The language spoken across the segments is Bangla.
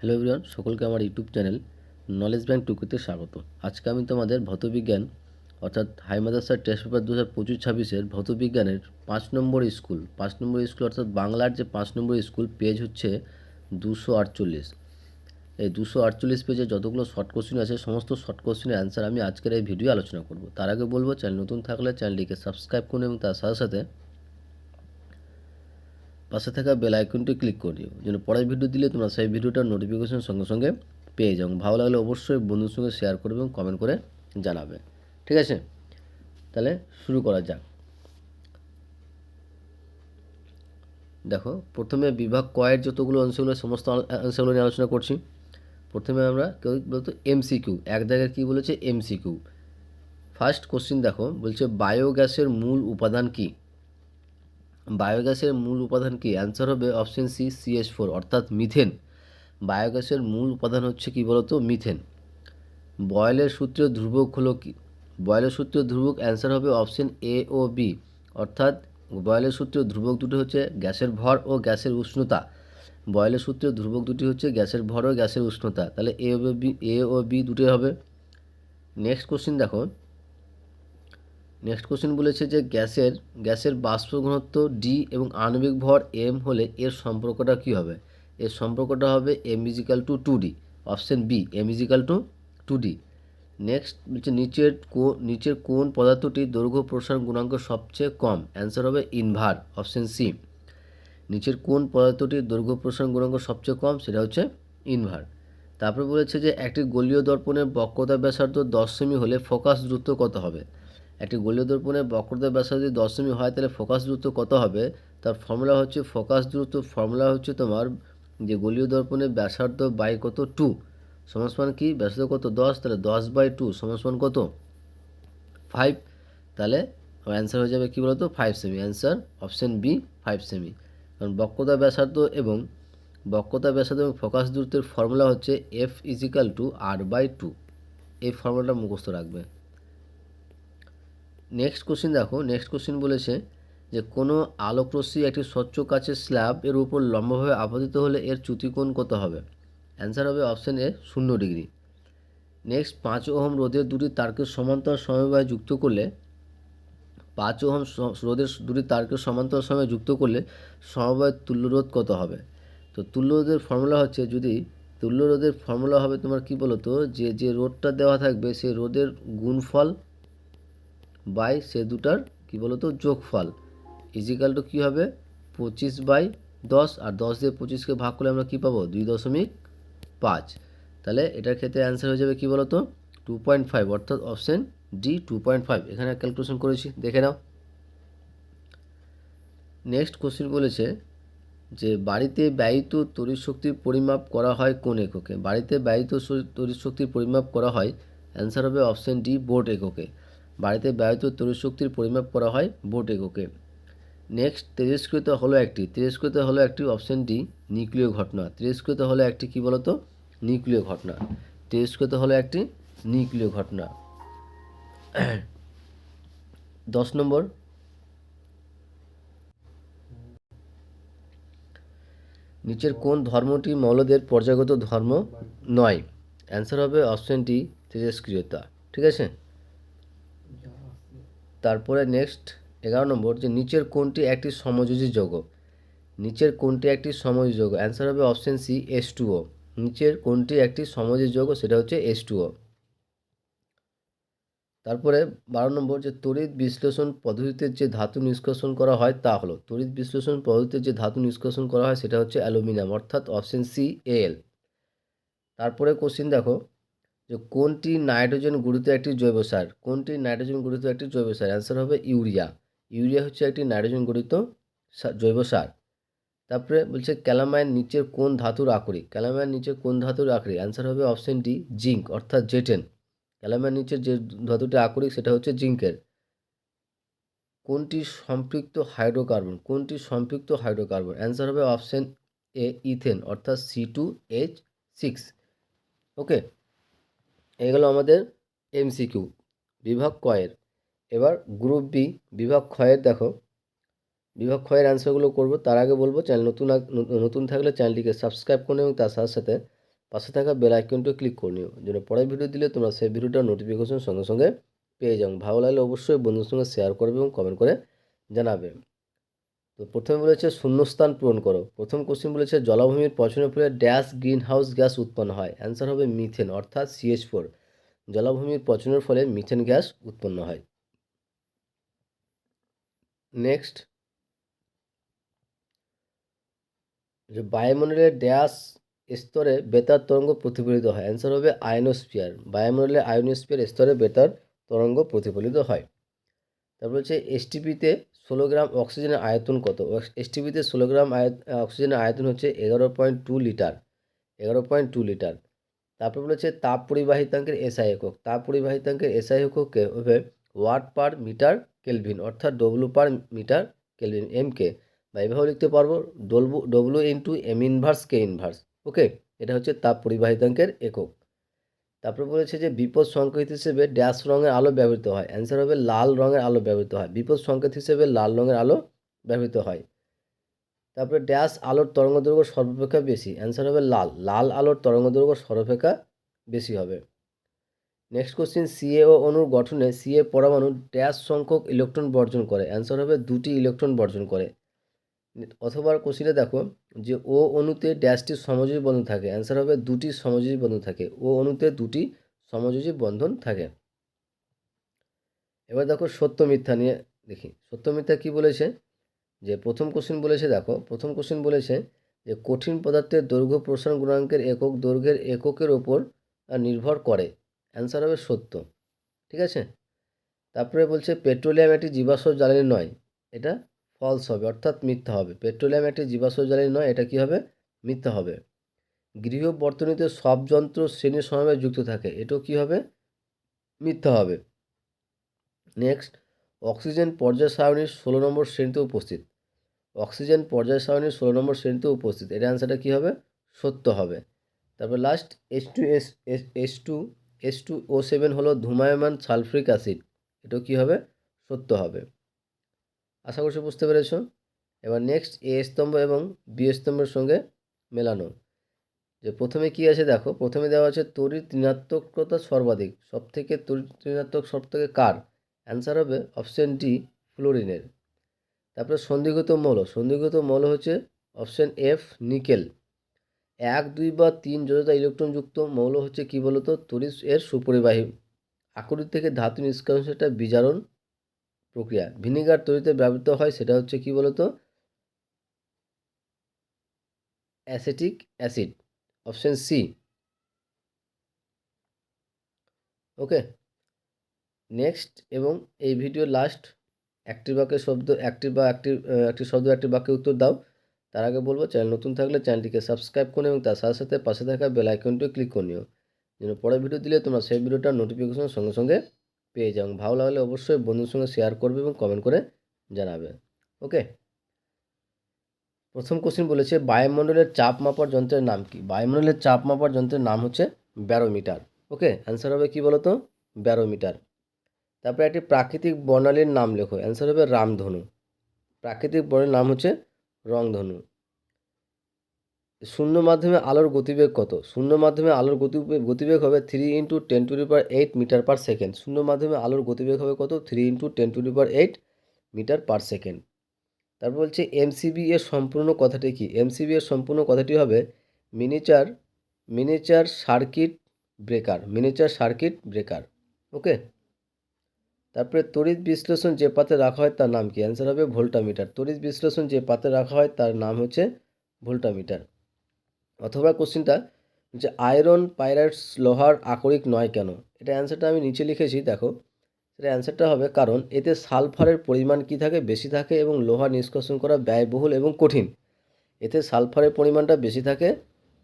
হ্যালো এভরিওয়ান, সকলকে আমার ইউটিউব চ্যানেল নলেজ ব্যাংক টুকুতে স্বাগত। আজকে আমি তোমাদের ভৌতবিজ্ঞান অর্থাৎ হাই মাদ্রাসার টেস্ট পেপার 2025-26 ভৌতবিজ্ঞানের 5 নম্বর স্কুল অর্থাৎ বাংলার যে 5 নম্বর স্কুল পেজ হচ্ছে 248। এই 248 পেজে যতগুলো শর্ট কোশ্চেন আছে সমস্ত শর্ট কোশ্চেনের অ্যান্সার আমি আজকের এই ভিডিও আলোচনা করব। তার আগে বলবো, চ্যানেল নতুন থাকলে চ্যানেলটিকে সাবস্ক্রাইব করুন এবং তার সাথে সাথে পাশে থাকা বেল আইকনটি ক্লিক করে দিও, যেন পরের ভিডিও দিলে তোমরা সেই ভিডিওটার নোটিফিকেশন সঙ্গে সঙ্গে পেয়ে যাও। ভালো লাগলে অবশ্যই বন্ধুর সঙ্গে শেয়ার করবে এবং কমেন্ট করে জানাবে। ঠিক আছে, তাহলে শুরু করা যাক। দেখো, প্রথমে বিভাগ কয়ের যতগুলো অংশগুলো সমস্ত অংশগুলো নিয়ে আলোচনা করছি। প্রথমে আমরা কেউ বলতো এমসিকিউ, এক জায়গায় কী বলেছে এমসিকিউ। ফার্স্ট কোশ্চিন দেখো, বলছে বায়োগ্যাসের মূল উপাদান কী? বায়োগ্যাসের মূল উপাদান কি? অ্যান্সার হবে অপশন সি, CH4 অর্থাৎ মিথেন। বায়োগ্যাসের মূল উপাদান হচ্ছে কি বলতো? মিথেন। বয়েলের সূত্রের ধ্রুবক হলো কি? বয়েলের সূত্রের ধ্রুবক অ্যান্সার হবে অপশন এ ও বি, অর্থাৎ বয়েলের সূত্রের ধ্রুবক দুটি হচ্ছে গ্যাসের ভর ও গ্যাসের উষ্ণতা। বয়েলের সূত্রের ধ্রুবক দুটি হচ্ছে গ্যাসের ভর ও গ্যাসের উষ্ণতা, তাহলে এ ও বি দুটি হবে। নেক্সট কোশ্চিন দেখো, নেক্সট কোশ্চেন বলেছে যে গ্যাসের বাষ্প ঘনত্ব ডি এবং আণবিক ভর এম হলে এর সম্পর্কটা কী হবে? এর সম্পর্কটা হবে m=2d, option B m=2d। Next বলছে নিচের কোন পদার্থটির দৈর্ঘ্য প্রসারণ গুণাঙ্ক সবচেয়ে কম? অ্যান্সার হবে ইনভার, অপশন সি। নিচের কোন পদার্থটির দৈর্ঘ্য প্রসারণ গুণাঙ্ক সবচেয়ে কম? সেটা হচ্ছে ইনভার। তারপর বলেছে যে একটি গোলীয় দর্পণের বক্রতা ব্যাসার্ধ 10 সেমি হলে ফোকাস দূরত্ব কত হবে? একটি গোলীয় দর্পণের বক্রতা ব্যাসার্ধ যদি 10 সেমি হয় তাহলে ফোকাস দূরত্ব কত হবে? তার ফর্মুলা হচ্ছে, ফোকাস দূরত্ব ফর্মুলা হচ্ছে তোমার যে গোলীয় দর্পণের ব্যাসার্ধ বাই কত 2 সমান কি? ব্যাসার্ধ কত 10, তাহলে 10/2 সমান কত? 5। তাহলে অ্যান্সার হয়ে যাবে কি বলতো? 5 সেমি। অ্যান্সার অপশন বি, 5 সেমি। কারণ বক্রতা ব্যাসার্ধ এবং ফোকাস দূরত্বের ফর্মুলা হচ্ছে F=R/2। এই ফর্মুলাটা মুখস্থ রাখবে। নেক্সট কোশ্চিন দেখো, নেক্সট কোশ্চিন বলেছে যে কোনো আলোকরশ্মি একটি স্বচ্ছ কাচের স্ল্যাব এর উপর লম্বভাবে আপতিত হলে এর চ্যুতিকোণ কত হবে? অ্যান্সার হবে option A 0 degree. Next 5 ohm রোধের দুটি তারকে সমান্তরাল সমবায়ে যুক্ত করলে 5 ওহম রোধের দুটি তারকে সমান্তরাল সময়ে যুক্ত করলে সমবায়ের তুল্যরোধ কত হবে? তো তুল্যরোধের ফর্মুলা হচ্ছে, যদি তুল্যরোধের ফর্মুলা হবে তোমার কি বলতো, যে রোধটা দেওয়া থাকবে সেই রোধের গুণফল বাই সে দুটার কী বলতো যোগফল ইজিক্যাল টু কী হবে? 25/10, আর 10 দিয়ে 25কে ভাগ করলে আমরা কী পাবো? 2.5। তাহলে এটার ক্ষেত্রে অ্যান্সার হয়ে যাবে কী বলতো? 2.5, অর্থাৎ অপশন ডি 2.5। এখানে ক্যালকুলেশন করেছি, দেখে নাও। নেক্সট কোশ্চেন বলেছে যে বাড়িতে ব্যয়িত তড়িৎ শক্তির পরিমাপ করা হয় কোন এককে? বাড়িতে ব্যয়িত তড়িৎ শক্তির পরিমাপ করা হয়, অ্যান্সার হবে অপশন ডি ভোল্ট এককে। বাড়িতে ব্যয়িত তড়িৎ শক্তির পরিমাপ করা হয় ভোল্ট এককে। নেক্সট, তেজস্ক্রিয়তা হলো একটি অপশন ডি নিউক্লিয় ঘটনা। তেজস্ক্রিয়তা হলো একটি কী বলতো? নিউক্লিয় ঘটনা। তেজস্ক্রিয়তা হলো একটি নিউক্লিয় ঘটনা। 10 নম্বর, নিচের কোন ধর্মটি মৌলদের পর্যায়গত ধর্ম নয়? অ্যান্সার হবে অপশন ডি তেজস্ক্রিয়তা। ঠিক আছে, তারপরে নেক্সট 11 নম্বর, যে নিচের কোনটি একটি সমযোজী যৌগ? নিচের কোনটি একটি সমযোজী যৌগ? অ্যান্সার হবে অপশন সি H2O। নিচের কোনটি একটি সমযোজী যৌগ? সেটা হচ্ছে H2O। তারপরে 12 নম্বর, যে তড়িৎ বিশ্লেষণ পদ্ধতিতে যে ধাতু নিষ্কাশন করা হয় তা হলো? তড়িৎ বিশ্লেষণ পদ্ধতিতে যে ধাতু নিষ্কাশন করা হয় সেটা হচ্ছে অ্যালুমিনিয়াম, অর্থাৎ অপশন সি Al। তারপরে কোশ্চিন দেখো, যে কোনটি নাইট্রোজেন গঠিত একটি জৈব সার? কোনটি নাইট্রোজেন গঠিত একটি জৈব সার? অ্যান্সার হবে ইউরিয়া। ইউরিয়া হচ্ছে একটি নাইট্রোজেন গঠিত জৈব সার। তারপরে বলছে ক্যালামাইন নিচের কোন ধাতুর আকরিক? ক্যালামাইন নিচের কোন ধাতুর আকরিক? অ্যান্সার হবে অপশন ডি জিঙ্ক, অর্থাৎ জেটেন। ক্যালামাইন নিচের যে ধাতুটি আকরিক সেটা হচ্ছে জিঙ্কের। কোনটি সম্পৃক্ত হাইড্রোকার্বন? কোনটি সম্পৃক্ত হাইড্রোকার্বন? অ্যান্সার হবে অপশন এ ইথেন, অর্থাৎ C2H6। ওকে, এগুলো আমাদের এমসিকিউ বিভাগ কয়ের। এবার গ্রুপ বি বিভাগ ক্ষয়ের দেখো, বিভাগ ক্ষয়ের অ্যান্সারগুলো করব। তার আগে বলবো, চ্যানেল নতুন থাকলে চ্যানেলটিকে সাবস্ক্রাইব করুন এবং তার সাথে সাথে পাশে থাকা বেল আইকনটি ক্লিক করে নিও, যেন পরের ভিডিও দিলে তোমরা সেই ভিডিওটার নোটিফিকেশন সঙ্গে সঙ্গে পেয়ে যাও। ভালো লাগলে অবশ্যই বন্ধুদের সঙ্গে শেয়ার করবে এবং কমেন্ট করে জানাবে। তো প্রথমে বলেছে শূন্যস্থান পূরণ করো। প্রথম কোশ্চেন বলেছে জলাভূমির পচনের ফলে ড্যাশ গ্রিন হাউস গ্যাস উৎপন্ন হয়। অ্যান্সার হবে মিথেন অর্থাৎ CH4। জলাভূমির পচনের ফলে মিথেন গ্যাস উৎপন্ন হয়। নেক্সট, যে বায়ুমণ্ডলের ড্যাশ স্তরে বেতার তরঙ্গ প্রতিফলিত হয়। অ্যান্সার হবে আয়নোস্ফিয়ার। বায়ুমণ্ডলের আয়নোস্ফিয়ার স্তরে বেতার তরঙ্গ প্রতিফলিত হয়। তারপর হচ্ছে এসটিপিতে 16 গ্রাম অক্সিজেনের আয়তন কত? এসটিপিতে 16 গ্রাম অক্সিজেনের আয়তন হচ্ছে 11.2 লিটার। 11.2 লিটার। তারপর বলেছে তাপ পরিবাহিতাঙ্কের এসআই একক। তাপ পরিবাহিতাঙ্কের এসআই এককে হবে ওয়াট পার মিটার কেলভিন অর্থাৎ W per metre kelvin, MK, বা এভাবে লিখতে পারবো W into M inverse K inverse. Okay, এটা হচ্ছে তাপ পরিবাহিতাঙ্কের একক। তারপর বলেছে যে বিপদ সংকেত হিসেবে ড্যাশ রঙের আলো ব্যবহৃত হয়। অ্যান্সার হবে লাল রঙের আলো ব্যবহৃত হয়। বিপদ সংকেত হিসেবে লাল রঙের আলো ব্যবহৃত হয়। তারপরে ড্যাশ আলোর তরঙ্গদৈর্ঘ্য সর্বাপেক্ষা বেশি। অ্যান্সার হবে লাল। লাল আলোর তরঙ্গদৈর্ঘ্য সর্বাপেক্ষা বেশি হবে। নেক্সট কোশ্চিন, সিএও অণুর গঠনে সিএ পরমাণু ড্যাশ সংখ্যক ইলেকট্রন বর্জন করে। অ্যান্সার হবে 2টি ইলেকট্রন বর্জন করে। অথবা কোশ্চিনে দেখো যে ও অণুতে ড্যাশটি সমযোজী বন্ধন থাকে। অ্যান্সার হবে 2টি সমযোজী বন্ধন থাকে। ও অণুতে 2টি সমযোজী বন্ধন থাকে। এবার দেখো সত্য মিথ্যা নিয়ে দেখি। সত্য মিথ্যা কি বলেছে, যে প্রথম কোশ্চেন বলেছে, দেখো প্রথম কোশ্চেন বলেছে যে কঠিন পদার্থের দৈর্ঘ্য প্রসারণ গুণাঙ্কের একক দৈর্ঘ্যের এককের ওপর নির্ভর করে। অ্যান্সার হবে সত্য। ঠিক আছে। তারপরে বলছে পেট্রোলিয়াম একটি জীবাশ্ম জ্বালানি নয়। এটা ফলস হবে অর্থাৎ মিথ্যা হবে। পেট্রোলিয়াম একটি জীবাশ্ম জ্বালানি নয়, এটা কি হবে? মিথ্যা হবে। গৃহ বর্তনীতে সব যন্ত্র শ্রেণীর সমাবেশ যুক্ত থাকে। এটাও কি হবে? মিথ্যা হবে। নেক্সট, অক্সিজেন পর্যায় সারণীর 16 নম্বর শ্রেণীতে উপস্থিত। অক্সিজেন পর্যায় সারণীর 16 নম্বর শ্রেণীতে উপস্থিত। এর অ্যান্সারটা কী হবে? সত্য হবে। তারপর লাস্ট, H2SO7 হলো ধূমায়মান সালফ্রিক অ্যাসিড। এটাও কী হবে? সত্য হবে। আশা করছি বুঝতে পেরেছ। এবার নেক্সট, এ স্তম্ভ এবং বি স্তম্ভের সঙ্গে মেলানো। যে প্রথমে কি আছে দেখো, প্রথমে দেওয়া আছে তড়িৎ ঋণাত্মকতা সর্বাধিক। সব থেকে তড়িৎ ঋণাত্মক সব থেকে কার? অ্যান্সার হবে অপশন ডি, ফ্লোরিনের। তারপরে সন্ধিগত মৌল। সন্ধিগত মৌল হচ্ছে অপশন এফ, নিকেল। 1, 2 বা 3 যতটা ইলেকট্রনযুক্ত মৌল হচ্ছে কি বলতো? তড়িৎ এর সুপরিবাহী। আকরিক থেকে ধাতু নিষ্কাশন সেটা বিজারণ প্রক্রিয়া। ভিনিগার তৈরিতে ব্যবহৃত হয়, সেটা হচ্ছে কি বলতো? Acetic acid, option C. Okay. Next এবং এই ভিডিওর লাস্ট, একটি বাক্যের শব্দ একটি বা একটি শব্দ একটি বাক্যে উত্তর দাও। তার আগে বলবো চ্যানেল নতুন থাকলে চ্যানেলটিকে সাবস্ক্রাইব করুন এবং তার সাথে সাথে পাশে থাকা বেল আইকনটিও ক্লিক করে নিও, যেন পরের ভিডিও দিলে তোমরা সেই ভিডিওটার নোটিফিকেশন সঙ্গে সঙ্গে পেয়ে যাও। ভালো লাগলে অবশ্যই বন্ধুর সঙ্গে শেয়ার করবে এবং কমেন্ট করে জানাবে। ওকে। প্রথম কোশ্চেন বলেছে বায়ুমণ্ডলের চাপ মাপার যন্ত্রের নাম কি? বায়ুমণ্ডলের চাপ মাপার যন্ত্রের নাম হচ্ছে ব্যারোমিটার। ওকে, অ্যান্সার হবে কি বলতো? ব্যারোমিটার। তারপরে একটি প্রাকৃতিক বর্ণালীর নাম লেখো। অ্যান্সার হবে রামধনু। প্রাকৃতিক বর্ণের নাম হচ্ছে রংধনু। শূন্য মাধ্যমে আলোর গতিবেগ কত? শূন্য মাধ্যমে আলোর গতিবেগ হবে 3 × 10⁸ মিটার পার সেকেন্ড। শূন্য মাধ্যমে আলোর গতিবেগ হবে কত? 3 × 10⁸ মিটার পার সেকেন্ড। তারপর বলছে এমসিবি এর সম্পূর্ণ কথাটি কি? এমসিবি এর সম্পূর্ণ কথাটি হবে miniature circuit breaker. Miniature circuit breaker. Okay. তারপরে তড়িৎ বিশ্লেষণ যে পাত্রে রাখা হয় তার নাম কি? অ্যান্সার হবে ভোল্টামিটার। তড়িৎ বিশ্লেষণ যে পাত্রে রাখা হয় তার নাম হচ্ছে ভোল্টামিটার। অথবা কোশ্চেনটা যে আয়রন পাইরাইটস লোহার আকরিক নয় কেন? এটা অ্যান্সারটা আমি নিচে লিখেছি, দেখো। সেটা অ্যান্সারটা হবে কারণ এতে সালফারের পরিমাণ কি থাকে? বেশি থাকে এবং লোহা নিষ্কাশন করা ব্যয়বহুল এবং কঠিন। এতে সালফারের পরিমাণটা বেশি থাকে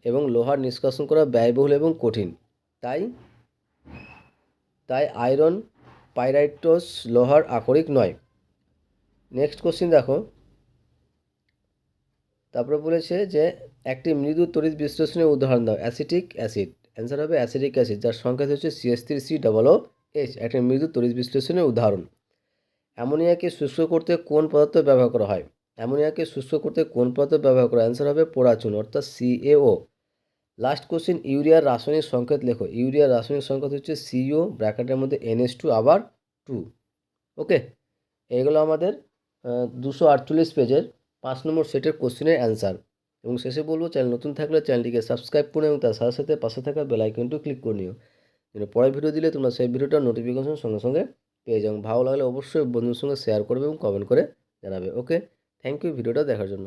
এবং লোহার নিষ্কাশন করা ব্যয়বহুল এবং কঠিন। তাই আয়রন পাইরাইটস লোহার আকরিক নয়। নেক্সট কোশ্চিন দেখো। তারপরে বলেছে যে একটি মৃদু তড়িৎ বিশ্লেষণের উদাহরণ দাও। Acetic acid. অ্যান্সার হবে অ্যাসিটিক অ্যাসিড, যার সংখ্যা হচ্ছে CH3COOH। একটি মৃদু তড়িৎ বিশ্লেষণের উদাহরণ। অ্যামোনিয়াকে শুষ্ক করতে কোন পদার্থ ব্যবহার করা হয়? অ্যামোনিয়াকে শুষ্ক করতে কোন পদার্থ ব্যবহার করা হয়? অ্যান্সার হবে পোড়াচুন অর্থাৎ CaO। লাস্ট কোশ্চেন, ইউরিয়ার রাসায়নিক সংকেত লেখো। ইউরিয়ার রাসায়নিক সংকেত হচ্ছে CO ব্র্যাকেটের মধ্যে NH2 আবার 2। ওকে, এইগুলো আমাদের 248 পেজের 5 নম্বর সেটের কোশ্চেনের অ্যান্সার। এবং শেষে বলবো, চ্যানেল নতুন থাকলে চ্যানেলটিকে সাবস্ক্রাইব করে এবং তার সাথে সাথে পাশে থাকা বেল আইকনটিও ক্লিক করে নিও, যেন পরের ভিডিও দিলে তোমরা সেই ভিডিওটার নোটিফিকেশন সঙ্গে সঙ্গে পেয়ে যাও। ভালো লাগলে অবশ্যই বন্ধুদের সঙ্গে শেয়ার করবে এবং কমেন্ট করে জানাবে। ওকে, থ্যাংক ইউ ভিডিওটা দেখার জন্য।